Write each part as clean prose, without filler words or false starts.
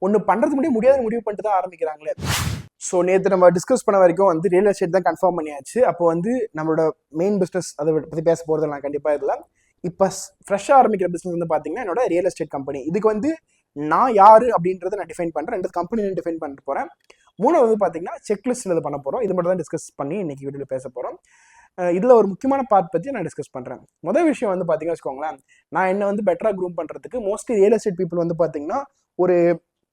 ஒன்று பண்ணுறது முடியாது முடிவு பண்ணிட்டு தான் ஆரம்பிக்கிறாங்களே. ஸோ நேற்று நம்ம டிஸ்கஸ் பண்ண வரைக்கும் வந்து ரியல் எஸ்டேட் தான் கன்ஃபார்ம் பண்ணியாச்சு. அப்போ வந்து நம்மளோட மெயின் பிஸ்னஸ் அதை பற்றி பேச போகிறது நான் கண்டிப்பாக இதில். இப்போ ஃப்ரெஷ்ஷாக ஆரம்பிக்கிற பிஸ்னஸ் வந்து பார்த்தீங்கன்னா என்னோட ரியல் எஸ்டேட் கம்பெனி. இதுக்கு வந்து நான் யார் அப்படின்றத நான் டிஃபைன் பண்ணுறேன், ரெண்டு கம்பெனி டிஃபைன் பண்ணிட்டு போகிறேன். மூணாவது வந்து பார்த்தீங்கன்னா செக்லிஸ்ட்டில் இது பண்ண போகிறோம். இது மட்டும் தான் டிஸ்கஸ் பண்ணி இன்னைக்கு வீடியோவில் பேச போகிறோம். இதில் ஒரு முக்கியமான பார்ட் பற்றி நான் டிஸ்கஸ் பண்ணுறேன். முதல் விஷயம் வந்து பார்த்தீங்கன்னா வச்சுக்கோங்களேன், நான் என்ன வந்து பெட்டராக க்ரூம் பண்ணுறதுக்கு மோஸ்ட்லி ரியல் எஸ்டேட் பீப்புள் வந்து பார்த்தீங்கன்னா ஒரு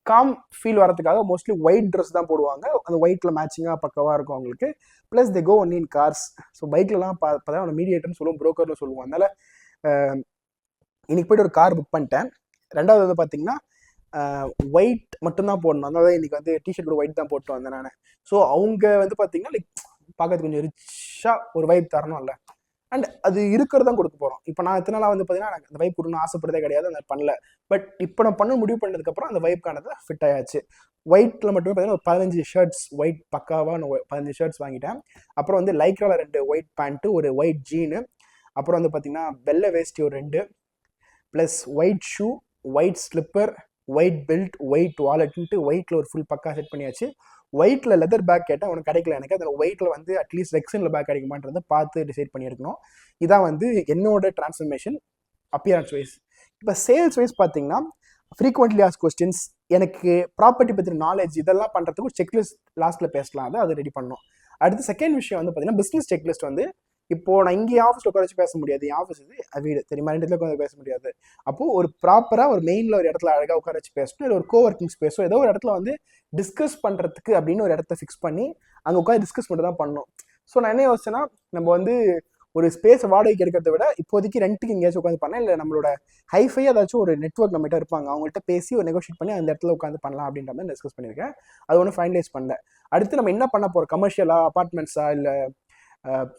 காம் ஃபீல் வரதுக்காக மோஸ்ட்லி ஒயிட் ட்ரெஸ் தான் போடுவாங்க. அந்த ஒயிட்டில் மேட்சிங்காக பக்கவாக இருக்கும் அவங்களுக்கு. Plus they go only in cars. So பைக்லலாம் பார்த்தா அவனை மீடியேட்டர்னு சொல்லுவோம், ப்ரோக்கர்னு சொல்லுவோம். அதனால் இன்னைக்கு போய்ட்டு ஒரு கார் புக் பண்ணிட்டேன். ரெண்டாவது வந்து பார்த்தீங்கன்னா ஒயிட் மட்டும்தான் போடணும். அதனால இன்னைக்கு வந்து டிஷர்ட் கூட ஒயிட் தான் போட்டு வந்தேன் நான். ஸோ அவங்க வந்து பார்த்தீங்கன்னா லைக் பார்க்கறதுக்கு கொஞ்சம் ரிச்சாக ஒரு வைப் தரணும்ல, அண்ட் அது இருக்கிறது தான் கொடுக்க போகிறோம். இப்போ நான் எத்தனை நாளாக வந்து பார்த்தீங்கன்னா எனக்கு அந்த வைப் கொடுக்கணும்னு ஆசைப்படுறதே கிடையாது, அந்த பண்ணல. பட் இப்போ நான் பண்ண முடிவு பண்ணதுக்கப்புறம் அந்த வைப்கானது ஃபிட் ஆயாச்சு. ஒயிட்டில் மட்டுமே பார்த்தீங்கன்னா ஒரு 15 ஷர்ட்ஸ் ஒயிட் பக்காவாக நான் 15 ஷர்ட்ஸ் வாங்கிட்டேன். அப்புறம் வந்து லைக்ரால 2 ஒயிட் பேண்ட்டு, ஒரு ஒயிட் ஜீனு, அப்புறம் வந்து பார்த்தீங்கன்னா வெள்ளை வேஸ்டி ஒரு 2, plus white shoe, white slipper, white belt, white வாலெட்ன்ட்டு ஒயிட்டில் ஒரு ஃபுல் பக்கா செட் பண்ணியாச்சு. ஒயிட்டில் லெதர் பேக் கேட்டால் அவனுக்கு கிடைக்கல எனக்கு. அதில் ஒயிட்டில் வந்து அட்லீஸ்ட் ரெக்ஸனில் பேக் கிடைக்குமான்றதை பார்த்து டிசைட் பண்ணியிருக்கணும். இதான் வந்து என்னோட டிரான்ஸ்ஃபர்மேஷன் அப்பியரன்ஸ் வைஸ். இப்போ சேல்ஸ் வைஸ் பார்த்தீங்கன்னா ஃப்ரீக்வெண்ட்லி ஆஸ்க் கொஸ்டின்ஸ், எனக்கு ப்ராப்பர்ட்டி பற்றின நாலேஜ், இதெல்லாம் பண்ணுறதுக்கு ஒரு செக்லிஸ்ட் லாஸ்ட்டில் பேசலாம், அதை ரெடி பண்ணணும். அடுத்து செகண்ட் விஷயம் வந்து பார்த்தீங்கன்னா பிஸ்னஸ் செக்லிஸ்ட். வந்து இப்போ நான் இங்கே ஆஃபீஸில் உட்கார வச்சு பேச முடியாது, என் ஆஃபீஸ் இது வீடு தெரியுமா, 2 இடத்துல உட்காந்து பேச முடியாது. அப்போது ஒரு ப்ராப்பராக ஒரு மெயினில் ஒரு இடத்துல அழகாக உட்கார வச்சு பேசணும், இல்லை ஒரு கோவர்க்கிங் ஸ்பேஸோ ஏதோ ஒரு இடத்துல வந்து டிஸ்கஸ் பண்ணுறதுக்கு அப்படின்னு ஒரு இடத்த ஃபிக்ஸ் பண்ணி அங்கே உட்காந்து டிஸ்கஸ் மட்டும் தான் பண்ணணும். ஸோ நான் என்ன யோசிச்சேன்னா, நம்ம வந்து ஒரு ஸ்பேஸை வாடகைக்கு எடுக்கிறத விட இப்போதைக்கு ரெண்ட்டுக்கு எங்கேயாச்சும் உட்காந்து பண்ணலாம், இல்லை நம்மளோட ஹைஃபை ஏதாச்சும் ஒரு நெட்வொர்க் நம்மகிட்ட இருப்பாங்க, அவங்கள்ட்ட பேசி ஒரு நெகோஷியேட் பண்ணி அந்த இடத்துல உட்காந்து பண்ணலாம் அப்படின்ற மாதிரி டிஸ்கஸ் பண்ணியிருக்கேன். அது ஒன்றும் ஃபைனலைஸ் பண்ணல. அடுத்து நம்ம என்ன பண்ண போகிறோம், கமர்ஷியலாக அப்பார்ட்மெண்ட்ஸா இல்லை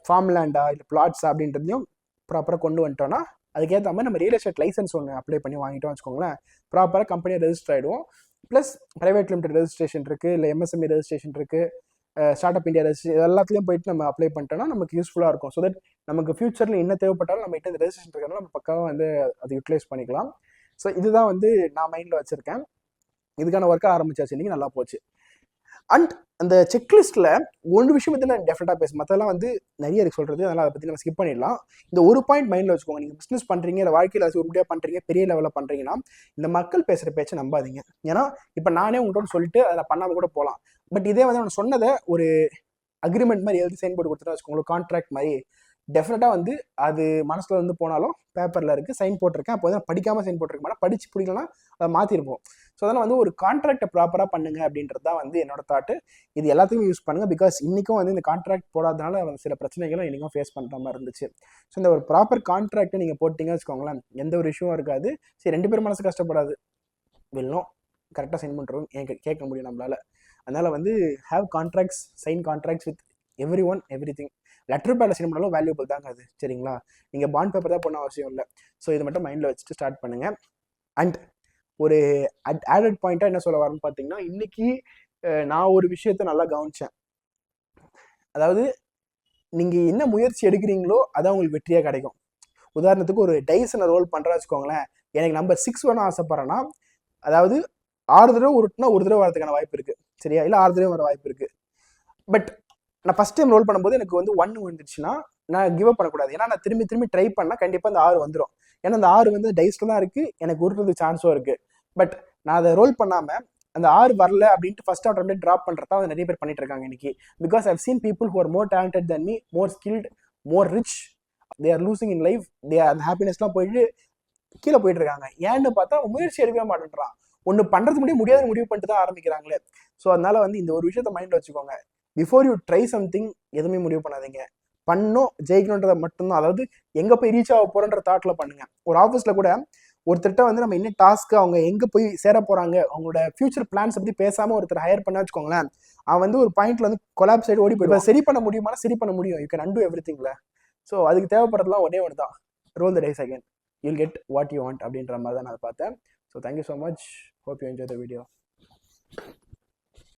ஃபார்ம் லேண்டா இல்லை பிளாட்ஸா அப்படின்றதையும் ப்ராப்பராக கொண்டு வந்துட்டோம்னா அதுக்கேற்ற மாதிரி நம்ம ரியல் எஸ்டேட் லைசன்ஸ் ஒன்று அப்ளை பண்ணி வாங்கிட்டோம் வச்சுக்கோங்களேன், ப்ராப்பராக கம்பெனியை ரெஜிஸ்டர் ஆகிடுவோம். ப்ளஸ் ப்ரைவேட் லிமிடெட் ரெஜிஸ்ட்ரேஷன் இருக்குது, இல்லை எம்எஸ்எம்இ ரெஜிஸ்ட்ரேஷன் இருக்குது, ஸ்டார்ட் அப் இந்தியா ரெஜிஸ்ட்ரேஷன், எல்லாத்துலேயும் போயிட்டு நம்ம அப்ளை பண்ணிட்டோம்னா நமக்கு யூஸ்ஃபுல்லாக இருக்கும். ஸோ தட் நமக்கு ஃபியூச்சரில் என்ன தேவைப்பட்டாலும் நம்ம கிட்ட இந்த ரெஜிஸ்ட்ரேஷன் இருக்கிறனால நம்ம பக்காவாக வந்து அதை யூட்டிலைஸ் பண்ணிக்கலாம். ஸோ இதுதான் வந்து நான் மைண்டில் வச்சுருக்கேன். இதுக்கான ஒர்க்காக ஆரம்பிச்சாச்சு, இன்றைக்கி நல்லா போச்சு. அண்ட் அந்த செக்லிஸ்ட்டில் ஒன்று விஷயம் பற்றி நான் டெஃபினட்டாக பேசுவேன், மற்றெல்லாம் வந்து நிறைய இருக்கு சொல்கிறது, அதனால் அதை பற்றி நம்ம ஸ்கிப் பண்ணிடலாம். இந்த ஒரு பாயிண்ட் மைண்டில் வச்சுக்கோங்க, நீங்கள் பிஸ்னஸ் பண்ணுறீங்க, இல்லை வாழ்க்கையில் அது உருப்படியாக பண்ணுறீங்க, பெரிய லெவலில் பண்ணுறீங்கன்னா இந்த மக்கள் பேசுகிற பேச்சை நம்பாதீங்க. ஏன்னா இப்போ நானே உங்கள்கிட்ட சொல்லிட்டு அதை பண்ணாமல் கூட போகலாம். பட் இதே வந்து அவனை சொன்னதை ஒரு அக்ரிமெண்ட் மாதிரி எழுதி சைன் போட்டு கொடுத்துட்டா வச்சுக்கோங்க, கான்ட்ராக்ட் மாதிரி, டெஃபினட்டாக வந்து அது மனசில் வந்து போனாலும் பேப்பரில் இருக்குது, சைன் போட்டிருக்கேன். அப்போ வந்து படிக்காமல் சைன் போட்டிருக்க மாட்டேன், படித்து பிடிக்கலன்னா அதை மாற்றிருப்போம். ஸோ அதனால் வந்து ஒரு கான்ட்ராக்டை ப்ராப்பராக பண்ணுங்க அப்படின்றது தான் வந்து என்னோட தாட்டு. இது எல்லாத்துக்கும் யூஸ் பண்ணுங்கள். பிகாஸ் இன்றைக்கும் வந்து இந்த கான்ட்ராக்ட் போடாதனால சில பிரச்சனைகளும் இன்றைக்கும் ஃபேஸ் பண்ணுற மாதிரி இருந்துச்சு. ஸோ இந்த ஒரு ப்ராப்பர் கான்ட்ராக்டை நீங்கள் போட்டிங்க வச்சுக்கோங்களேன், எந்த ஒரு இஷ்யூவும் இருக்காது. சரி, 2 பேர் மனசு கஷ்டப்படாது, வெல்லும் கரெக்டாக சைன் பண்ணுறோம் கேட்க முடியும் நம்மளால். அதனால் வந்து have contracts, sign contracts with every one every thing. Letter பேடில் சைன் பண்ணாலும் வேல்யூபிள் தாங்க அது, சரிங்களா? நீங்கள் பாண்ட் பேப்பர் தான் பண்ண அவசியம் இல்லை. ஸோ இது மட்டும் மைண்டில் வச்சுட்டு ஸ்டார்ட் பண்ணுங்கள். அண்ட் ஒரு ஆடட் பாயிண்ட்டாக என்ன சொல்ல வரேன்னு பார்த்தீங்கன்னா, இன்றைக்கி நான் ஒரு விஷயத்த நல்லா கவனித்தேன். அதாவது நீங்கள் என்ன முயற்சி எடுக்கிறீங்களோ அதான் உங்களுக்கு வெற்றியாக கிடைக்கும். உதாரணத்துக்கு ஒரு டைஸனை ரோல் பண்ணுறா வச்சுக்கோங்களேன், எனக்கு நம்பர் 6 வேணும் ஆசைப்பட்றேன்னா, அதாவது 6 தடவை உருட்டுனா ஒரு தடவை வரதுக்கான வாய்ப்பு இருக்குது, சரியா? இல்லை 6 தடவை வர வாய்ப்பு இருக்குது. பட் நான் ஃபஸ்ட் டைம் ரோல் பண்ணும்போது எனக்கு வந்து 1 வந்துடுச்சுன்னா நான் கிவ் அப் பண்ணக்கூடாது. ஏன்னா நான் திரும்பி திரும்பி ட்ரை பண்ணால் கண்டிப்பாக அந்த 6 வந்துடும். ஏன்னா அந்த 6 வந்து டைஸில் தான் இருக்குது, எனக்கு உருட்டுறதுக்கு சான்ஸும் இருக்குது. பட் நான் அதை ரோல் பண்ணாமல் அந்த 6 வரல அப்படின்ட்டு ஃபர்ஸ்ட் அவுட் அப்படியே ட்ராப் பண்ணுறதா வந்து நிறைய பேர் பண்ணிட்டு இருக்காங்க இன்னைக்கு. Because I've seen people who are more talented than me, more skilled, more rich, they are losing in life, they அந்த ஹாப்பினஸ்லாம் போயிட்டு கீழே போயிட்டு இருக்காங்க. ஏன்னு பார்த்தா முயற்சி எடுக்கவே மாட்டேன்றான். ஒன்று பண்ணுறது முடியாது முடிவு பண்ணிட்டு தான் ஆரம்பிக்கிறாங்களே. ஸோ அதனால வந்து இந்த ஒரு விஷயத்த மைண்டில் வச்சுக்கோங்க, பிஃபோர் யூ ட்ரை சம்திங் எதுவுமே முடிவு பண்ணாதீங்க. பண்ணோம் ஜெயிக்கணுன்றதை மட்டும்தான், அதாவது எங்கே போய் ரீச் ஆக போகிறன்ற தாட்டில் பண்ணுங்கள். ஒரு ஆஃபீஸில் கூட ஒருத்தர்கிட்ட வந்து நம்ம என்ன டாஸ்க்கு, அவங்க எங்கே போய் சேர போகிறாங்க, அவங்களோட ஃபியூச்சர் பிளான்ஸ் பற்றி பேசாமல் ஒருத்தர் ஹையர் பண்ண வச்சுக்கோங்களேன், அவன் வந்து ஒரு பாயிண்ட்ல வந்து கொலாப் சைடு ஓடி போயிடுவான். சரி பண்ண முடியுமா? சரி பண்ண முடியும், யூ கேன் அன்டு எவ்ரிதிங்ல. ஸோ அதுக்கு தேவைப்படுறதுலாம் ஒன்னே ஒன்று தான், roll the dice again, you'll get what you want அப்படின்ற மாதிரி தான் நான் பார்த்தேன். So thank you so much, hope you enjoy the video.